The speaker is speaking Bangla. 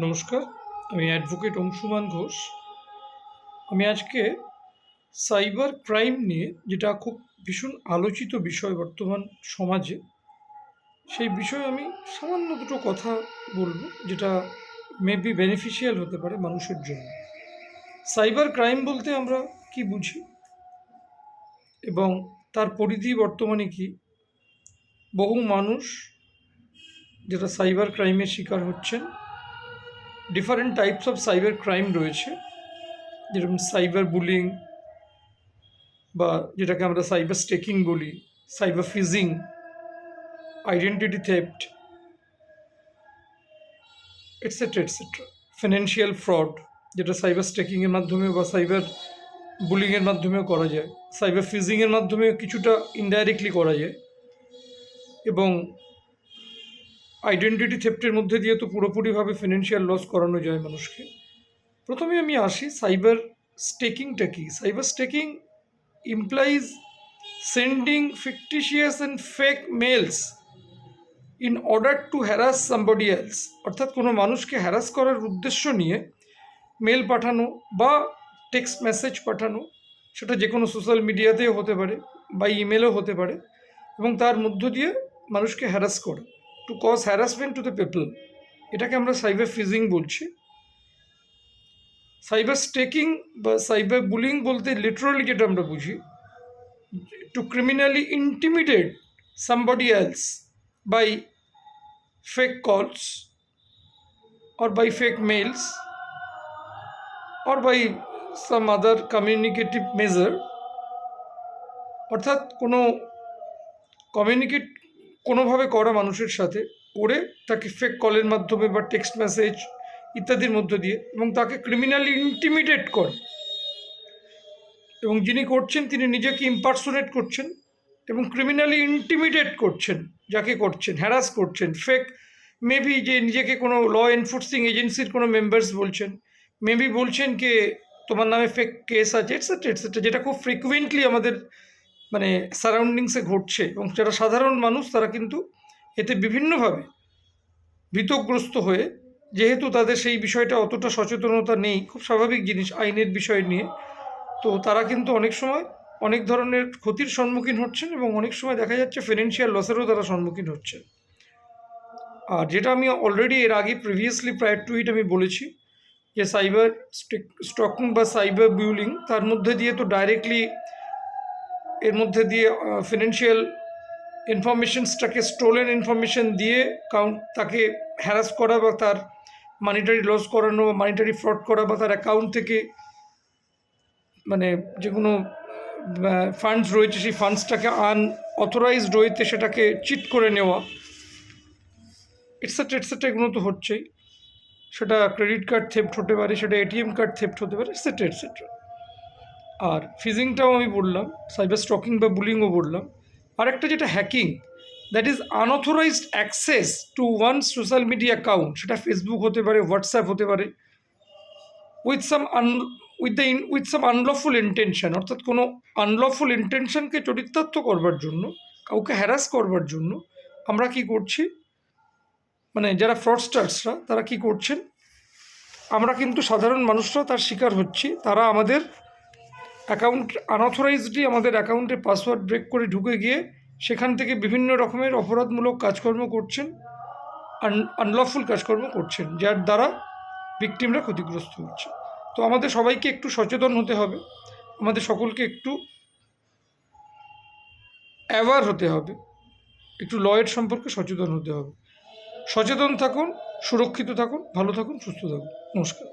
নমস্কার, আমি অ্যাডভোকেট অংশুমান ঘোষ। আমি আজকে সাইবার ক্রাইম নিয়ে, যেটা খুব ভীষণ আলোচিত বিষয় বর্তমান সমাজে, সেই বিষয়ে আমি সামান্য দুটো কথা বলবো, যেটা মেবি বেনিফিশিয়াল হতে পারে মানুষের জন্য। সাইবার ক্রাইম বলতে আমরা কি বুঝি এবং তার পরিধি বর্তমানে কি? বহু মানুষ যেটা সাইবার ক্রাইমের শিকার হচ্ছেন। Different types of cyber crime রয়েছে, যেরকম সাইবার বুলিং, বা যেটাকে আমরা সাইবার স্টেকিং বলি, cyber phishing, identity theft, etcetera etcetera. Financial fraud, যেটা সাইবার স্টেকিংয়ের মাধ্যমে বা সাইবার বুলিংয়ের মাধ্যমেও করা যায়, সাইবার ফিজিংয়ের মাধ্যমে কিছুটা ইনডাইরেক্টলি করা যায়, এবং আইডেন্টিটি থেফটের মধ্যে দিয়ে তো পুরোপুরিভাবে ফিনান্সিয়াল লস করানো যায় মানুষকে। প্রথমে আমি আসি, সাইবার স্টেকিংটা কি? Cyber staking implies sending fictitious and fake mails in order to harass somebody else। অর্থাৎ কোনো মানুষকে হ্যারাস করার উদ্দেশ্য নিয়ে মেল পাঠানো বা টেক্সট মেসেজ পাঠানো, সেটা যে কোনো সোশ্যাল মিডিয়াতেও হতে পারে বা ইমেলও হতে পারে, এবং তার মধ্য দিয়ে মানুষকে হ্যারাস করা, to cause harassment to the people. এটাকে আমরা সাইবার ফিজিং বলছি। সাইবার স্টেকিং বা সাইবার বুলিং বলতে লিটারালি যেটা আমরা বুঝি, to criminally intimidate somebody else by fake calls or by fake mails or by some other communicative measure। অর্থাৎ কোনো কমিউনিকেট কোনোভাবে করা মানুষের সাথে করে তাকে ফেক কলের মাধ্যমে বা টেক্সট মেসেজ ইত্যাদির মধ্য দিয়ে, এবং তাকে ক্রিমিনালি ইন্টিমিডেট করে, এবং যিনি করছেন তিনি নিজেকে ইম্পারসোনেট করছেন এবং ক্রিমিনালি ইন্টিমিডেট করছেন, যাকে করছেন হ্যারাস করছেন। ফেক মেবি যে নিজেকে কোনো ল এনফোর্সিং এজেন্সির কোনো মেম্বার্স বলছেন, মেবি বলছেন কে তোমার নামে ফেক কেস আছে, এটসেট্রা এটসেট্রা, যেটা খুব ফ্রিকুয়েন্টলি আমাদের সারাউন্ডিংসে ঘটছে, এবং যারা সাধারণ মানুষ তারা কিন্তু এতে বিভিন্নভাবে ভীতগ্রস্ত হয়ে, যেহেতু তাদের সেই বিষয়টা অতটা সচেতনতা নেই, খুব স্বাভাবিক জিনিস আইনের বিষয় নিয়ে, তো তারা কিন্তু অনেক সময় অনেক ধরনের ক্ষতির সম্মুখীন হচ্ছেন, এবং অনেক সময় দেখা যাচ্ছে ফিনান্সিয়াল লসেরও তারা সম্মুখীন হচ্ছেন। আর যেটা আমি অলরেডি এর আগে প্রিভিয়াসলি প্রায়র টু ইট আমি বলেছি, যে সাইবার স্টকিং বা সাইবার বিউলিং, তার মধ্যে দিয়ে তো ডাইরেক্টলি এর মধ্যে দিয়ে ফিনান্সিয়াল ইনফরমেশনসটাকে স্টোলেন ইনফরমেশন দিয়ে তাকে হ্যারাস করা বা তার মানিটারি লস করানো, মানিটারি ফ্রড করা, বা তার অ্যাকাউন্ট থেকে যে কোনো ফান্ডস রয়েছে সেই ফান্ডসটাকে আনঅথরাইজড ওয়েতে সেটাকে চিট করে নেওয়া, এটসেট্রা এটসেট্রা, এগুলো তো হচ্ছেই। সেটা ক্রেডিট কার্ড থেফট হতে পারে, সেটা এটিএম কার্ড থেফট হতে পারে, এটসেট্রা এটসেট্রা। আর ফিজিংটাও আমি বললাম, সাইবার স্টকিং বা বুলিংও বললাম। আর একটা যেটা hacking, that is unauthorised access to one social media account, সেটা ফেসবুক হতে পারে, হোয়াটসঅ্যাপ হতে পারে, উইথ সাম আনলফুল ইন্টেনশন। অর্থাৎ কোনো আনলফুল ইন্টেনশনকে চরিতার্থ করবার জন্য, কাউকে হ্যারাস করবার জন্য আমরা কি করছি, যারা ফ্রডস্টার্সরা তারা কি করছেন, আমরা কিন্তু সাধারণ মানুষরা তার শিকার হচ্ছি। তারা আমাদের অ্যাকাউন্ট আনঅথরাইজডলি আমাদের অ্যাকাউন্টে পাসওয়ার্ড ব্রেক করে ঢুকে গিয়ে সেখান থেকে বিভিন্ন রকমের অপরাধমূলক কাজকর্ম করছেন, আনলফুল কাজকর্ম করছেন, যার দ্বারা ভিকটিমরা ক্ষতিগ্রস্ত হচ্ছে। তো আমাদের সবাইকে একটু সচেতন হতে হবে, আমাদের সকলকে একটু অ্যাওয়ার হতে হবে, একটু লয়ের সম্পর্কে সচেতন হতে হবে। সচেতন থাকুন, সুরক্ষিত থাকুন, ভালো থাকুন, সুস্থ থাকুন। নমস্কার।